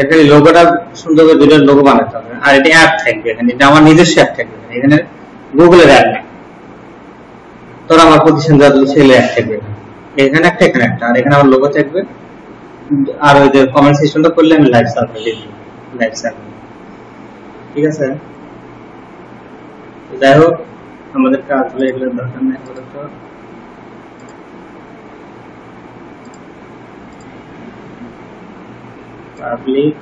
এখানে লোগোটা সুন্দর করে দুটো লোগো বানাতে হবে, আর এটা অ্যাপ থাকবে এখানে, এটা আমার নিজস্ব অ্যাপ থাকবে এখানে, গুগলের অ্যাপ না, তোর আমার প্রতিষ্ঠান যত ছেলে অ্যাপ থাকবে এখানে একটা, এখানে একটা, আর এখানে আমার লোগো থাকবে, আর ওই যে কমেন্ট সিস্টেমটা করলে আমি লাইভ সার্ভার লিখব, লাইভ সার্ভার। ঠিক আছে, যাই হোক আমাদের কাজগুলো এগুলোর দরকার নেই আপাতত। পাবলিক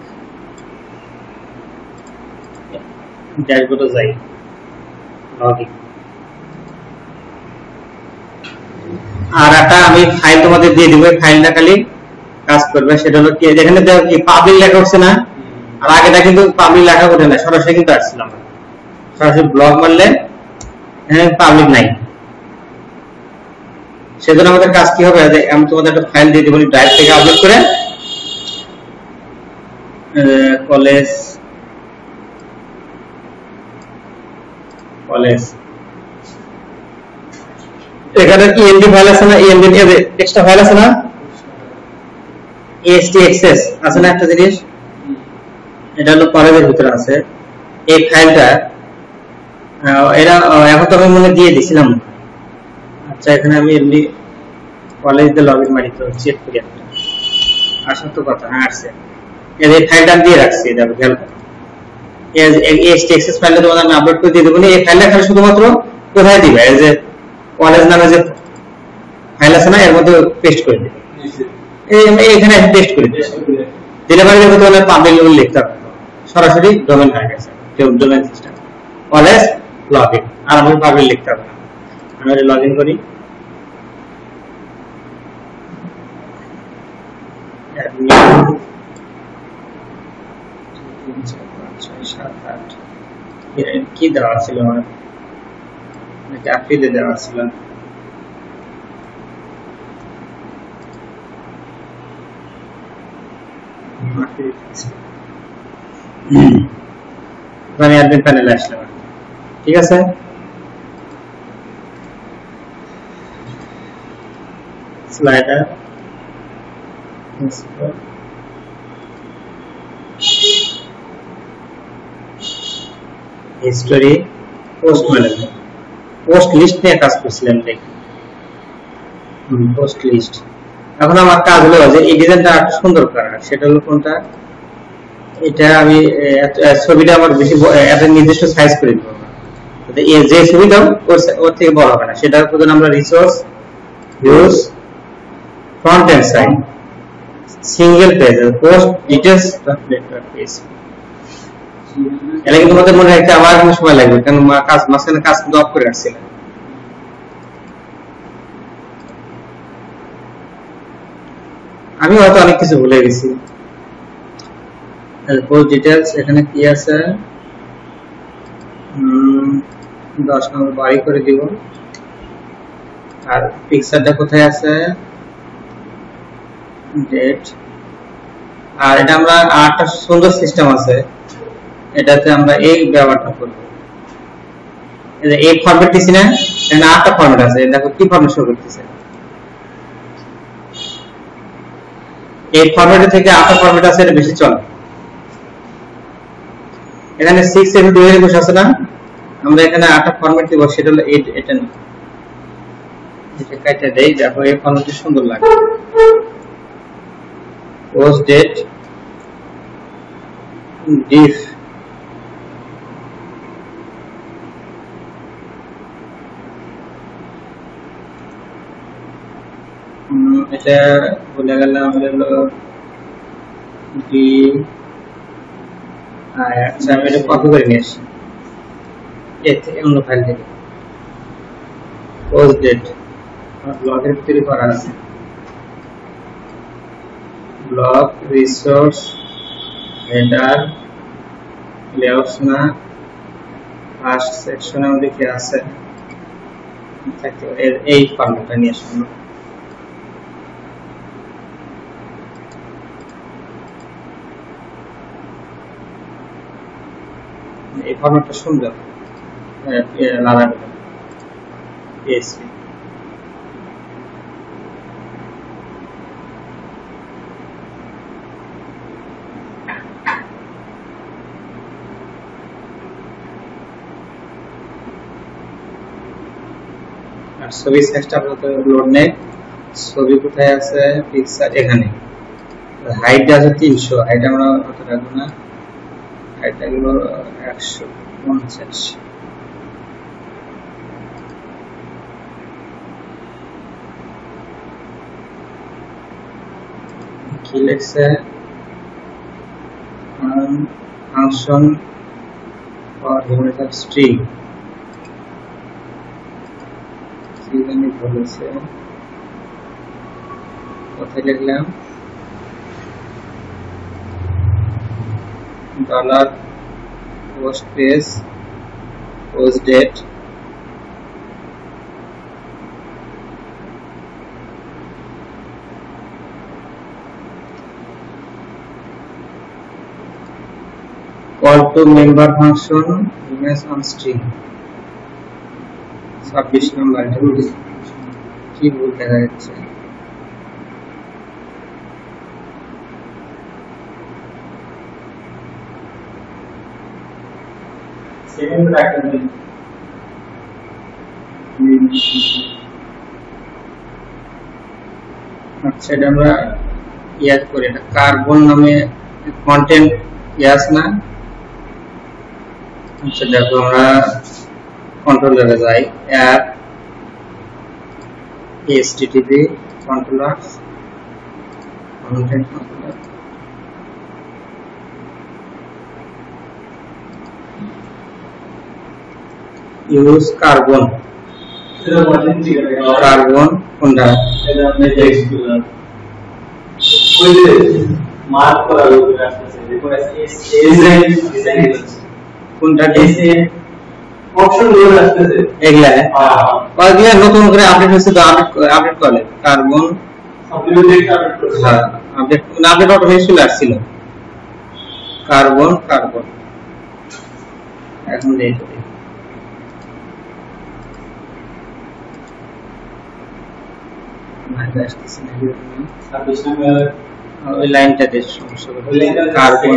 ড্যাশবোর্ডে যাই, লগইন। আর একটা আমি ফাইল তোমাদের দিয়ে দিব, ফাইলটা খালি কাজ করবে, সেটা হলো কি এখানে দেখো কি পাবলিক লেখা হচ্ছে না, আর আগেটা কিন্তু পাবলিক লেখা ওঠে না, সরাসরি কিন্তু আসছিলাম, সরাসরি ব্লগ মারলে এখানে পাবলিক নাই। সেজন্য আমাদের কাজ কি হবে, আমি তোমাদের একটা ফাইল দিয়ে দিব ড্রাইভ থেকে আপলোড করে, কলেজ এখানে ইএমডি ফাইল আছে না, ইএমডি এক্সট্রা ফাইল আছে না, এসটিএক্সএস আছে না একটা জিনিস, এটা হলো কলেজের ভিতরে আছে এই ফাইলটা, এরা এখন তো আমি মনে দিয়ে দিছিলাম। আচ্ছা এখানে আমি এমনি কলেজ দিয়ে লগইন মারি তো চেক করি একটা, আসার তো কথা, হ্যাঁ আসছে, এই ফাইলটা দিয়ে রাখছি, দেখো খেয়াল করো, এসটিএক্সএস ফাইলটা তোমাদের আমি আপলোড করে দিয়ে দেবো, এই ফাইলটা খালি শুধুমাত্র কোথায় দিবে, এই যে কলেজ নামে যে ফাইল আছে না এর মধ্যে পেস্ট করে দিবে, এখানে পেস্ট করে দিবে, দিলে পরে দেখো তোমাদের পাবলিক লিখতে হবে, সরাসরি ডোমেইন হয়ে গেছে, ডোমেইন সিস্টেম কলেজ লগইন, আর আমি পাবলিক লিখতে হবে না। আমি লগইন করি, কি দেওয়া ছিল আমার, নাকি আপিলে দেওয়া ছিল, আমি অ্যাডমিন প্যানেলে আসলাম। ঠিক আছে, slider history, post management, post list নিয়ে কাজ করছিলাম, পোস্ট লিস্ট। এখন আমার কাজ হলো যে এই ডিজাইনটা একটু সুন্দর করা, সেটা হলো কোনটা, এটা আমি ছবিটা আমার বেশি একটা নির্দিষ্ট সাইজ করে দিব, যে ছবিটা ওর থেকে বড় হবে না, সেটার জন্য আমরা resource use front end side single page post details page, এটা কিন্তু তোমাদের মনে রাখতে আমার কোনো সময় লাগবে, কারণ কাজ মাঝখানে কাজ কিন্তু অফ করে রাখছিলাম। আমি হয়তো অনেক কিছু ভুলে গেছি, পোস্ট ডিটেইলস এখানে কি আছে, 10 নম্বর বাড়ি করে দিব, আর পিকচারটা কোথায় আছে, ডেট, আর এটা আমরা আরেকটা সুন্দর সিস্টেম আছে, এটাতে আমরা এই ব্যবহারটা করব, এই ফরম্যাট দিছি না, এখানে আরেকটা ফরম্যাট আছে, দেখো কি ফরম্যাট শো করতেছে, এই ফরম্যাট থেকে আরেকটা ফরম্যাট আছে, এটা বেশি চলে, এখানে 6/2021 আছে না, আমরা এখানে আরেকটা ফরম্যাট দিব, সেটা হলো এটা না, এটা কাটা দেই, দেখো এই ফরম্যাটটা সুন্দর লাগে, পোস্ট ডেট ডিফ, এটা বলে গেলাম হলো ডি, আচ্ছা আমি এটা কপি করে নিয়ে আসি এর থেকে অন্য ফাইল থেকে, পোস্ট ডেট ব্লগের ভিতরে করা আছে, ব্লগ রিসোর্স হেডার লেআউটস না, ফার্স্ট সেকশনে আমাদের কি আছে, এই ফরম্যাটটা নিয়ে আসুন, এই ফরম্যাটটা সুন্দর লালা পিএসপি, আর ছবি সাইজটা আপনাদের লোড নেই। ছবি কোথায় আছে? পিকচার এখানে। হাইট আছে 300, হাইট আমরা কত রাখবো না, হাইট হলো 150। কি লেখছে? ফাংশন ফর হিউম্যান স্ট্রিং কি জানি বলেছে, কোথায় লিখলাম? Dollar post page post date call to member function image on string 26 নম্বর। কি ভুল দেখা যাচ্ছে? সেকেন্ড রাখবেন। আচ্ছা, এটা আমরা ইয়াদ করি, এটা কার্বন নামে কন্টেন্ট ইয়াস না। আচ্ছা দেখো, আমরা কন্ট্রোলারে যাই, app http controller content controller use carbon. Carbon কোনটা? মার্ক করা আসছে, দেখো কোনটা? অপশন গুলো আসছে এগুলা ওইগুলা নতুন করে আপডেট হচ্ছে, তো আপডেট করলে কার্বন সাপ্লিমেন্ট আপডেট করছে। হ্যাঁ, আপডেট অটোমেটিক চলে আসছিল। কার্বন কার্বন এখন দেখো ওই লাইনটা দেশ সমস্যা কার্বন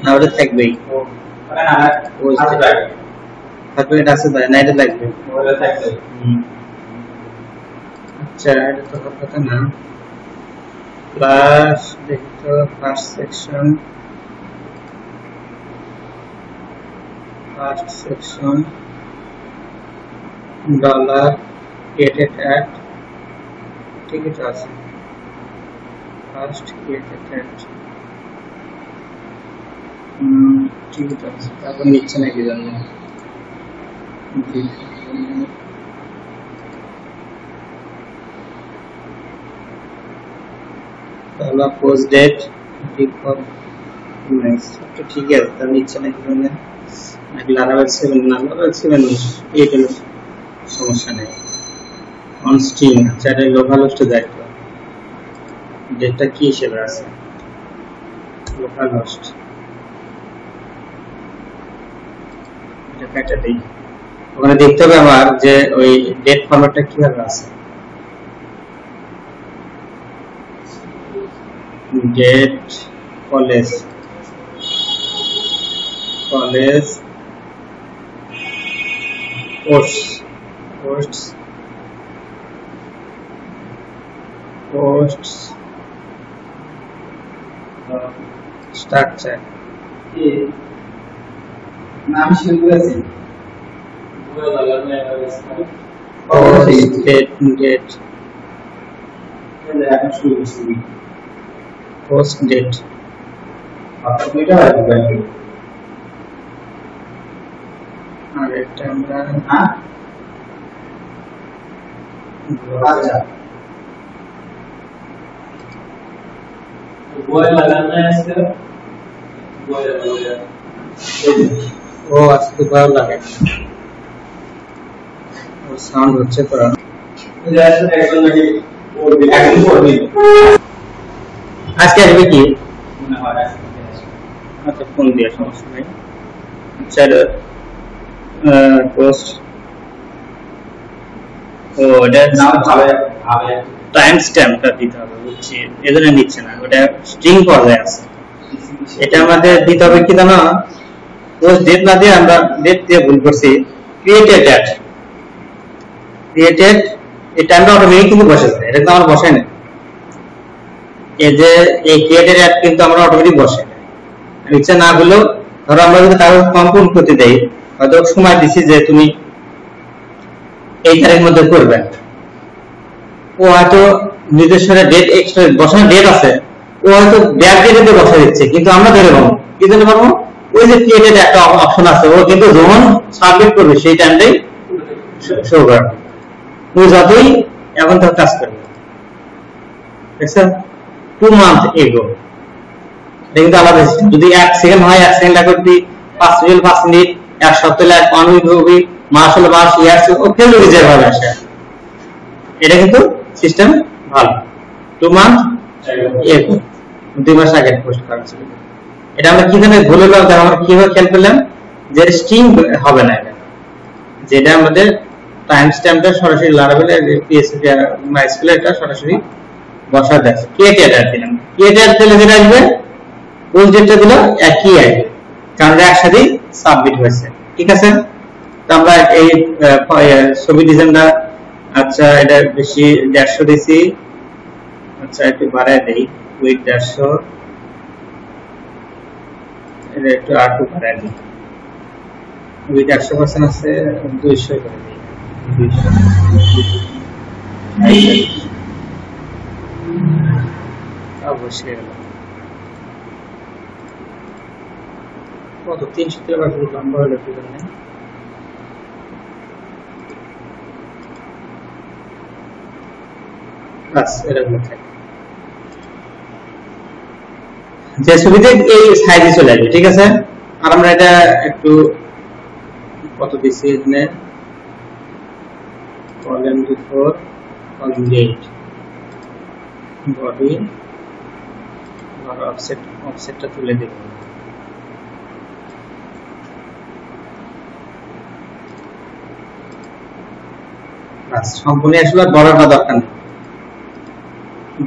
না, ওটা থাকবেই। এটা আছে না, এটা লাগবে। আচ্ছা, এটা তো কথা না। প্লাস দেখি তো first section dollar created at, ঠিক আছে। ফার্স্ট ক্রিয়েটেড অ্যাট ঠিক আছে, তারপর নিচ্ছে নাকি জানো? ডলার পোস্ট ডেট ঠিক আছে, তার নিচ্ছে নাকি জানো? লারাভেল 7 না, লারাভেল 7 8 হলো সমস্যা নেই। অন স্ট্রিং, আচ্ছা এটা লোকাল হোস্টে দেখো ডেটটা কি হিসেবে আছে। লোকাল হোস্ট এটা কাটা দেই, ওখানে দেখতে হবে আবার যে ওই ডেট ফরম্যাটটা কিভাবে আছে। ডেট কলেজ posts structure নাম শুরু আছে post date এটা আর এটা আমরা আচ্ছা বয় লাগানো আছে বয় ও আজকে ভালো লাগে, ওর সাউন্ড হচ্ছে তো আজকে আসবে কি মনে হয়। আচ্ছা, ফোন দিয়ে সমস্যা নেই। আচ্ছা, পোস্ট ও এটা টাইম স্ট্যাম্পটা দিতে হবে, বুঝছি, এজন্য নিচ্ছে না, ওটা স্ট্রিং পর্যায়ে আছে। এটা আমাদের দিতে হবে কি জানো, পোস্ট ডেট না দিয়ে আমরা ডেট দিয়ে ভুল করছি, ক্রিয়েটেড ডেট, ক্রিয়েটেড এই টাইমটা অটোমেটিক কিন্তু বসে যায়, এটা তো আমরা বসাই না। এই যে এই ক্রিয়েটেড অ্যাড কিন্তু আমরা অটোমেটিক বসে না, ইচ্ছা না হলেও ধরো আমরা যদি কারো কম্পাউন্ড করতে দেই, হয়তো সময় দিছি যে তুমি এই তারিখের মধ্যে করবে, ও হয়তো নিজস্ব ডেট এক্সট্রা বসানো ডেট আছে, ও হয়তো ব্যাক ডেটে বসা দিচ্ছে, কিন্তু আমরা ধরে পাবো কি ধরে পাবো, ওই যে ক্রিয়েটেড একটা অপশন আছে, ও কিন্তু যখন সাবমিট করবে সেই টাইমটাই শো করবে, ও যতই এখন তো কাজ করবে। দেখছেন 2 মান্থ এগো, এটা কিন্তু আলাদা সিস্টেম। যদি 1 সেকেন্ড হয় 1 সেকেন্ড লাগবে, যদি 5 মিনিট 5 মিনিট, 1 সপ্তাহ লাগে 1 উইক হবে, মাস হলে মাস, ইয়ার্স ও ফেল হয়ে যাবে ভাবে আসে। এটা কিন্তু সিস্টেম ভালো। 2 মান্থ এগো, 2 মাস আগে পোস্ট করা ছিল। এটা আমরা কি জানি ভুলে গেলাম, আমরা কিভাবে খেয়াল করলাম যে স্ট্রিং হবে না, এটা যেটা আমাদের টাইম স্ট্যাম্পটা সরাসরি লারাবেল পিএসপি মাইস্কুল এটা সরাসরি বসা যাচ্ছে। ক্রিয়েটেড অ্যাড দিলাম, ক্রিয়েটেড দিলে যেটা আসবে ওই যেটা দিল একই আসবে, কারণ একসাথে সাবমিট হয়েছে। ঠিক আছে, তো আমরা এই ছবি ডিজাইনটা, আচ্ছা এটা বেশি 150 দিছি, আচ্ছা একটু বাড়ায় দেই, উইথ 150, এটা একটু আরটু বাড়ায় দিই, উইথ 100% আছে, 200 করে দিই, 200 অবশ্যই কত 300 থেকে আবার লম্বা হলে কি জানেন, বাস এরকম থাকে যে ছবিতে এই সাইজে চলে আসবে। ঠিক আছে, আর আমরা এটা একটু কত দিচ্ছি এখানে, কলাম 4 কলাম 8 বডি আর অফসেটটা তুলে দেব। বাস সম্পূর্ণ আসলে বর্ডারটা দরকার নেই,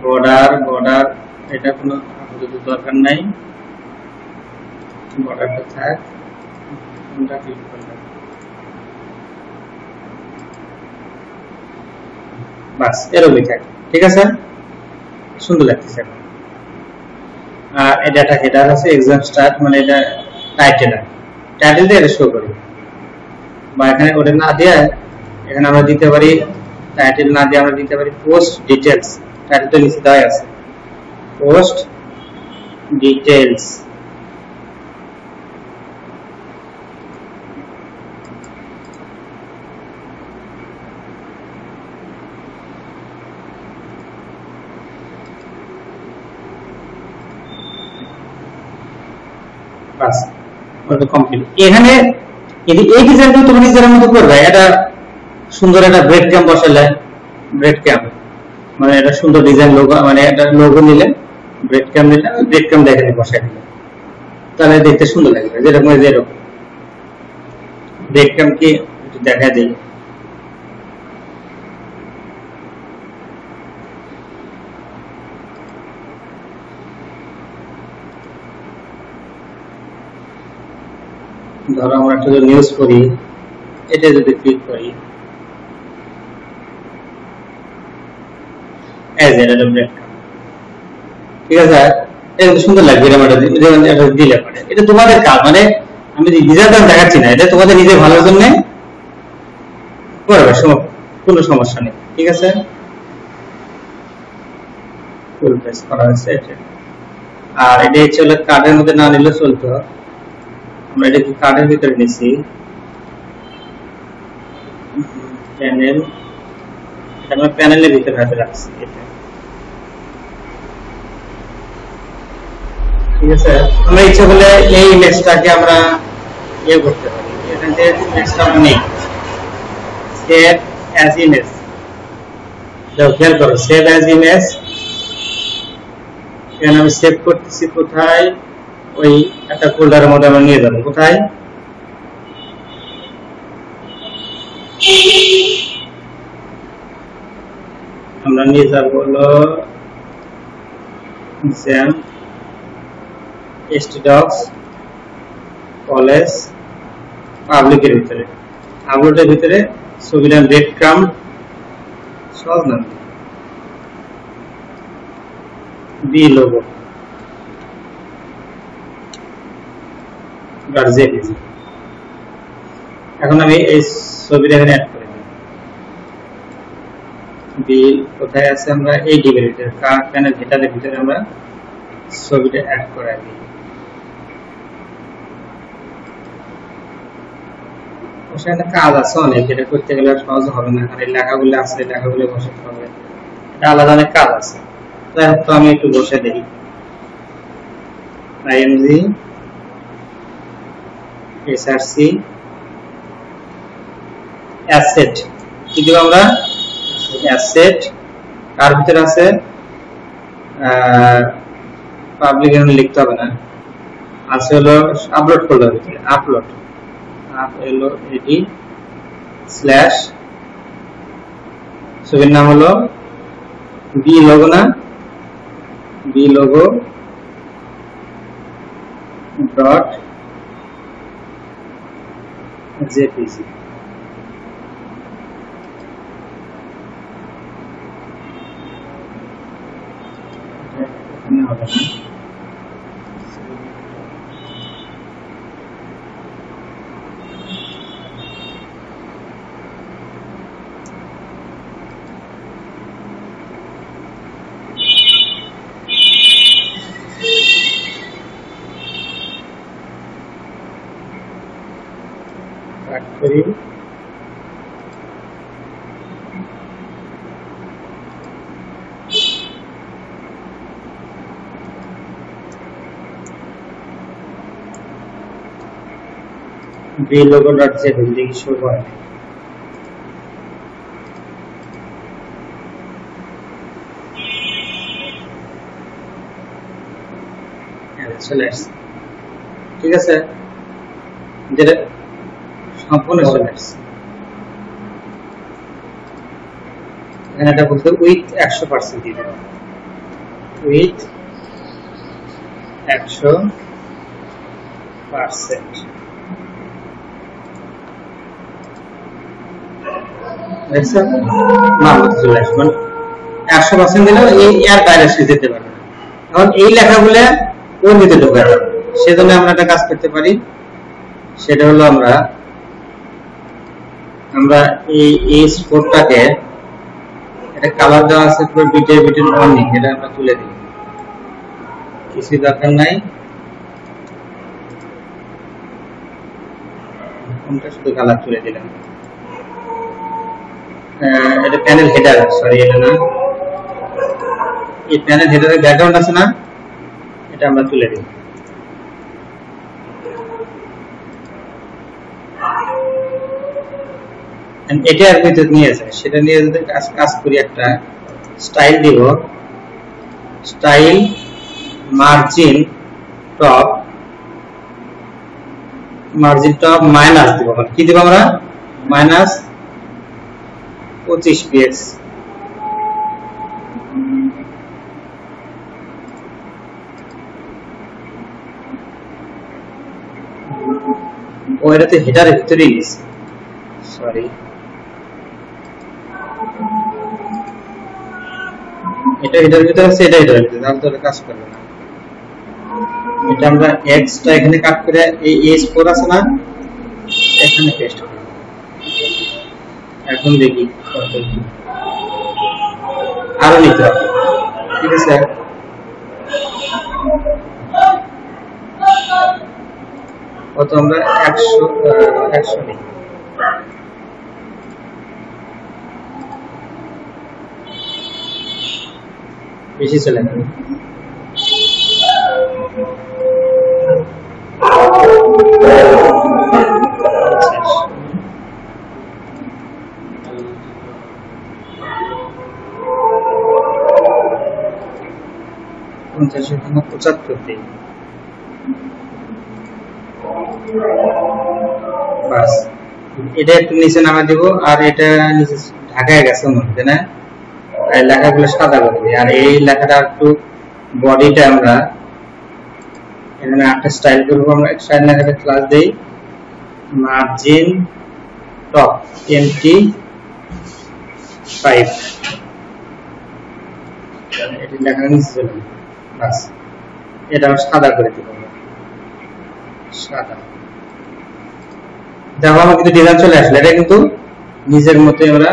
বর্ডার এটা কোনো আপাতত দরকার নাই, বর্ডারটা থাক, কোনটা ক্লিক করলাম, বাস এরকমই থাক। ঠিক আছে, সুন্দর লাগতেছে। আর এই ডাটা হেডার আছে এক্সাম স্টার্ট, মানে এটা টাইটেল দিয়ে এটা শো করবে, বা এখানে ওটা না দিয়ে এখানে আমরা দিতে পারি, টাইটেল না দিয়ে আমরা দিতে পারি পোস্ট ডিটেইলস, টাইটেলটা নিচে দেওয়া আছে পোস্ট ডিটেইলস। বাস ওটা কমপ্লিট। এখানে এই ডিজাইনটা তুমি নিজের মতো করবে, এটা সুন্দর একটা ব্রেড ক্যাম্প বসালে, ব্রেড ক্যাম্প মানে এটা সুন্দর ডিজাইন লোগো, মানে এটা লোগো নিলে ব্রেড ক্যাম্প নিলে ব্রেড ক্যাম্প দেখে বসাই দিলে তাহলে দেখতে সুন্দর লাগবে। যেরকম ব্রেড ক্যাম্প কি দেখা যায়, ধরো আমরা একটা নিউজ করি, এটা যদি ক্লিক করি ঠিক আছে, এটা সুন্দর লাগবে, দিলে এটা তোমাদের কাজ, মানে আমি ডিজাইন দেখাচ্ছি না, এটা তোমাদের নিজের ভালোর জন্য করবে, কোনো সমস্যা নেই। ঠিক আছে, ফুল পেজ করা হয়েছে এটা। আর এটা হচ্ছে কার্ডের মধ্যে না নিলে চলতো, আমরা এটা কি কার্ডের ভিতরে নিছি, প্যানেল, এটা আমরা প্যানেলের ভিতরে হাতে রাখছি এটা। ঠিক আছে, আমরা ইচ্ছা করলে এই ইমেজটাকে আমরা ইয়ে করতে পারি, এখান থেকে ইমেজটা নেই, সেভ অ্যাজ ইমেজ, খেয়াল করো সেভ অ্যাজ ইমেজ, এখানে আমি সেভ করতেছি কোথায়, ওই একটা ফোল্ডারের মধ্যে আমরা নিয়ে যাবো, কোথায় আমরা নিয়ে যাবো হলো htdocs কলেজ পাবলিকের ভিতরে আপলোডের ভিতরে ছবিটা ব্রেড ক্রাম সহজ না বি লোগো .jpg এখন আমি এই ছবিটা এখানে অ্যাড করে দিই বি কোথায় আছে আমরা এই ডিবের ভিতরে প্যানেল হেডারের ভিতরে আমরা ছবিটা অ্যাড করে দিই ওখানে কাজ আছে অনেক এটা করতে গেলে সহজ হবে না কারণ লেখাগুলো আছে লেখাগুলো বসাতে হবে এটা আলাদা অনেক কাজ আছে তাই তো আমি একটু বসে দেই img src অ্যাসেট কি দিব আমরা অ্যাসেট তার ভিতরে আছে পাবলিক এখানে লিখতে হবে না আছে হলো আপলোড ফোল্ডার ভিতরে আপলোড হলো এটি স্ল্যাশ ছবির নাম হলো বি লোগো না বি লোগো ডট জেপিজি এখানে হবে না factory blogo.jpg দেখি শো করে চলে আসছে ঠিক আছে যেটা সম্পূর্ণ চলে আসছে এখানে এটা বলতে উইথ 100% দিয়ে দেব উইথ 100% দেখছেন না চলে আসবে 100% দিলে এই এর বাইরে সে যেতে পারবে এখন এই লেখাগুলো ওর ভিতরে ঢোকা যাবে সেজন্য আমরা একটা কাজ করতে পারি সেটা হলো আমরা এই স্পটটাকে এটা কালার দেওয়া আছে পুরো বিটের ওয়ার্নিং এটা আমরা তুলে দিই কিছু দরকার নাই কোনটা শুধু কালার তুলে দিলাম এটা প্যানেল হেডার সরি এটা না এই প্যানেল হেডারের ব্যাকগ্রাউন্ড আছে না এটা আমরা তুলে দিই এটা আর ভিতর নিয়ে যায় সেটা নিয়ে যদি কাজ করি একটা স্টাইল দিব স্টাইল মার্জিন টপ মাইনাস দিব কি দিব আমরা মাইনাস 25 px ও এটাতে হেডারের ভিতরে নিয়েছে সরি এটা হেডারের ভিতরে আছে এটা হেডারের ভিতরে তাহলে তো কাজ করবে না এটা আমরা এক্সটা এখানে কাট করে এই s4 আছে না এখানে পেস্ট করব এখন দেখি আরো নিতে হবে ঠিক আছে কত আমরা 100 নিই বেশি চলে যাবে সেখানে 75 দিই বাস এটা একটু নিচে নামা দিব আর এটা নিচে ঢাকায় গেছে মনে না এই লেখাগুলো সাদা করে দিই আর এই লেখাটা একটু বডিটা আমরা এখানে একটা স্টাইল করব আমরা, স্টাইল না একটা ক্লাস দেই মার্জিন টপ এমটি 5 এটা লেখা নিচে চলে বাস। এটা আমরা সাদা করে দিব, সাদা। দেখো আমার কিন্তু ডিজাইন চলে আসলে, এটা কিন্তু নিজের মতো আমরা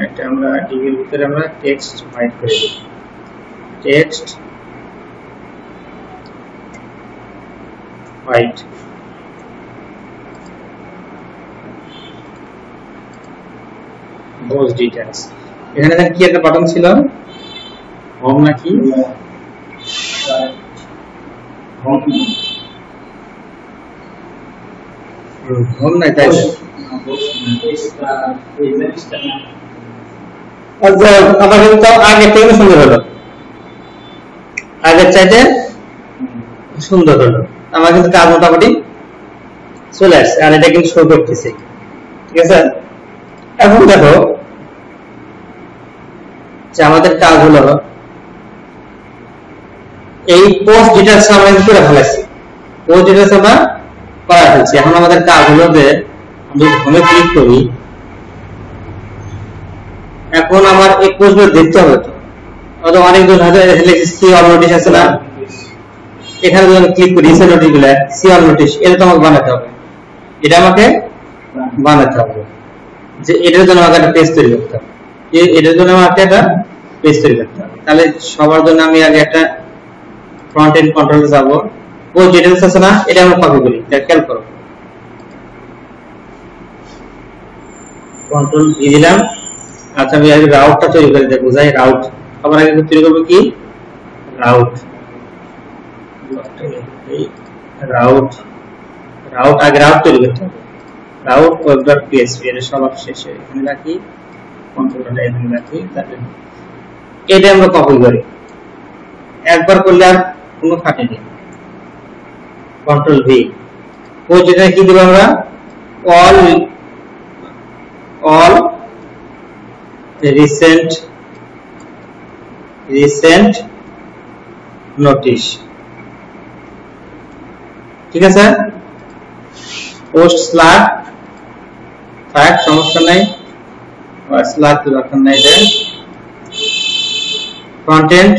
এটা আমরা ডিভির ভিতরে আমরা টেক্সট হোয়াইট করে দেব, টেক্সট হোয়াইট। those details এখানে দেখেন কি একটা বাটন ছিল, হোম নাকি হোম নাই, তাই আচ্ছা আমার কিন্তু আগে থেকে সুন্দর হলো, আগের চাইতে সুন্দর হলো, আমার কিন্তু কাজ মোটামুটি চলে আসছে, আর এটা কিন্তু শো করতেছে। ঠিক আছে, এখন দেখো যে আমাদের কাজ হলো এই পোস্ট ডিটেইলস আমরা করে ফেলেছি, পোস্ট ডিটেইলস আমরা করা ফেলছি। এখন আমাদের কাজ হলো যে আমি হোমে ক্লিক করি, এখন আমার এই পোস্টগুলো দেখতে হবে, তো অনেক দূর হাতে সি অল নোটিশ আছে না, এখানে যদি ক্লিক করি সি নোটিশ গুলো, সি অল নোটিশ এটা তো আমাকে বানাতে হবে, এটা আমাকে বানাতে হবে যে এটার জন্য আমাকে একটা পেজ তৈরি করতে হবে, এটার জন্য আমাকে একটা পেজ তৈরি করতে হবে। তাহলে সবার জন্য আমি আগে একটা ফ্রন্ট এন্ড কন্ট্রোলে যাব, ও ডিটেইলস আছে না, এটা আমরা কপি করি, খেয়াল করো, কন্ট্রোল ভি দিলাম। আচ্ছা আমি আগে রাউটটা তৈরি করে দেব, বুঝাই রাউট সবার আগে তৈরি করব কি, রাউট রাউট রাউট আগে রাউট তৈরি করতে হবে, রাউট web.php এর সবার শেষে এখানে রাখি, কন্ট্রোলটা এখানে রাখি, তাহলে এটা আমরা কপি করি, একবার করলে আর কোনো খাটে নেই। কন্ট্রোল ভি, ও যেটা কি দেব আমরা, অল রিসেন্ট নোটিশ। ঠিক আছে, পোস্ট স্ল্যাগ ফ্যাক্ট সমস্যা নাই, স্ল্যাগ দরকার নাই। এটা ফ্রন্ট এন্ড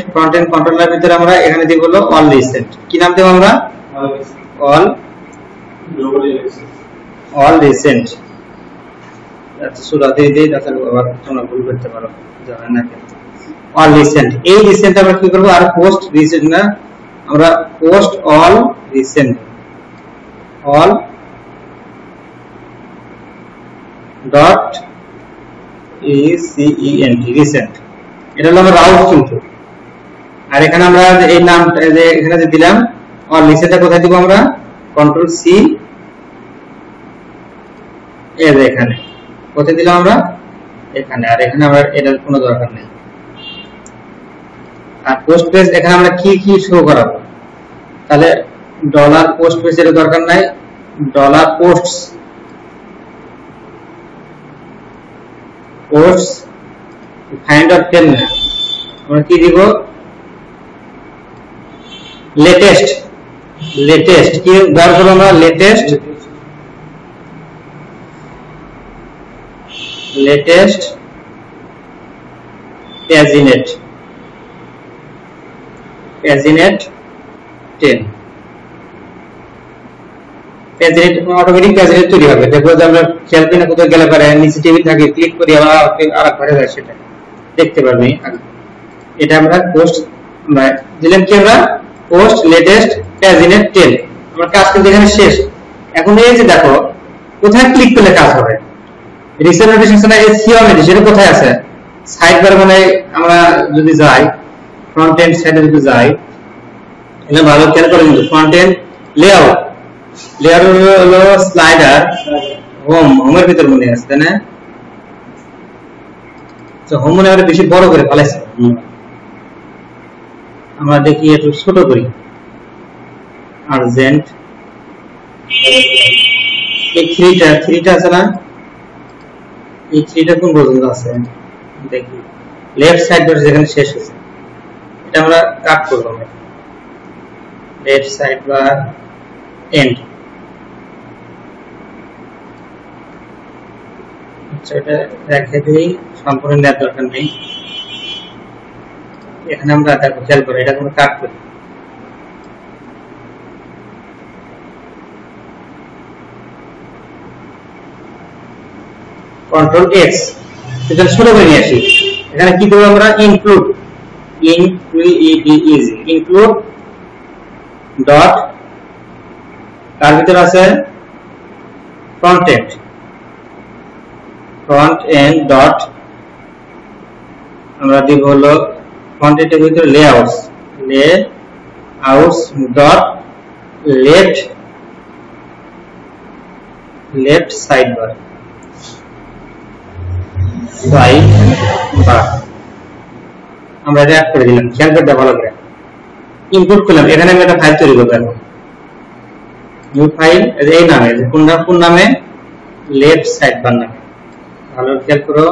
কন্ট্রোলার ভিতরে আমরা এখানে দিব হলো অল রিসেন্ট, কি নাম দেব আমরা, অল রিসেন্ট। আচ্ছা শুরুতে দেই, তাহলে আবার তোমরা ভুল করতে পারো, জানেন না কেন। অল রিসেন্ট, এই রিসেন্ট আমরা কি করব, আর পোস্ট রিসেন্ট না, আমরা post all recent, all dot recent, recent এটা হলো আমরা রাউট কিন্তু। আর এখানে আমরা এই নামটা যে এখানে যে দিলাম অল রিসেন্টটা কোথায় দিব আমরা, কন্ট্রোল সি, এই যে এখানে কোথায় দিলাম আমরা, এখানে। আর এখানে আমরা এটার কোনো দরকার নেই। আর পোস্ট পেজ এখানে আমরা কি কি শো করাবো, তাহলে ডলার পোস্ট পেজ এর দরকার নাই, dollar posts find out ten না, আমরা কি দিব, লেটেস্ট কি ব্যবহার করব আমরা, লেটেস্ট প্যাজিনেট 10, প্যাজিনেট অটোমেটিক প্যাজিনেট তৈরি হবে। দেখো যে আমরা খেয়াল কিনা কোথাও গেলে পারে নিচে টেবিল থাকে, ক্লিক করি আর ঘরে যায়, সেটা দেখতে পারবে। এটা আমরা পোস্ট দিলাম কি, আমরা পোস্ট লেটেস্ট প্যাজিনেট 10, আমার কাজ কিন্তু এখানে শেষ। এখন এই যে দেখো কোথায় ক্লিক করলে কাজ হবে, রিসেন্ট নোটিফিকেশন এর সিও নোটিশ এটা কোথায় আছে, সাইড বার মানে আমরা যদি যাই ফ্রন্ট এন্ড সাইডে যদি যাই, এটা ভালো খেয়াল করে কিন্তু ফ্রন্ট এন্ড লেআউট হলো স্লাইডার, হোমের ভিতর মনে আছে তাই না, তো হোম মনে হয় বেশি বড় করে ফেলাইছে, আমরা দেখি একটু ছোট করি, আর্জেন্ট এই থ্রিটা আছে না, এই থ্রিটা কোন পর্যন্ত আছে দেখি, লেফট সাইড যেখানে শেষ হয়েছে, এটা আমরা কাট করবো, আমরা লেফট সাইড বার এন্ড। আচ্ছা এটা রেখে দিই, সম্পূর্ণ নেওয়ার দরকার নেই। এখানে আমরা দেখো খেয়াল করি এটা কোনো কাট করি, কন্ট্রোল এক্স, এটা শুরু করে নিয়ে আসি। এখানে কি দেবো আমরা, ইনক্লুড, ইনক্লুড ডট, তার ভিতরে আছে কন্টেন্ট, ফ্রন্ট এন্ড ডট, আমরা দিব হলো কন্টেন্টের ভিতরে layouts, layouts dot left side bar, আমরা এটা অ্যাড করে দিলাম। খেয়াল করতে ভালো করে ইনপুট করলাম। এখানে আমি একটা ফাইল তৈরি করবো, নিউ ফাইল, এই নামে কোন নামে, লেফট সাইড বার নামে। ভালো খেয়াল করো,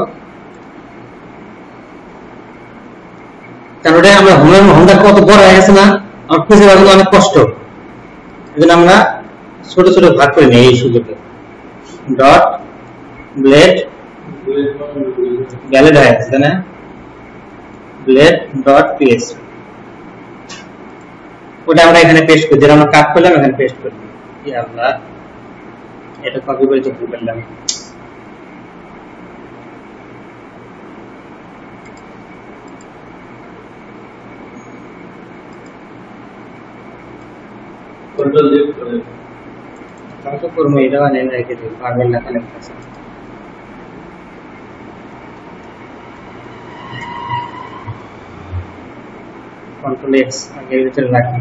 কারণ ওটা আমরা হোমটা কত বড় হয়ে গেছে না, আমার খুঁজে পাওয়া অনেক কষ্ট। এই জন্য আমরা ছোট ছোট ভাগ করে নিই এই সুযোগে। ডট ব্লেড, ভ্যালিড হয়ে গেছে না, ব্লেড ডট পিএসপি, ওটা আমরা এখানে পেস্ট করি, যেটা আমরা কাট করলাম এখানে পেস্ট করি। আমরা এটা কপি করে ভুল করলাম। কন্ট্রোল লিফট করে আমি তো করবো, এটা বানিয়ে রেখে দিই, পারবেন লেখা লেখা আছে। কন্ট্রোল এক্স আগে ভিতরে রাখি।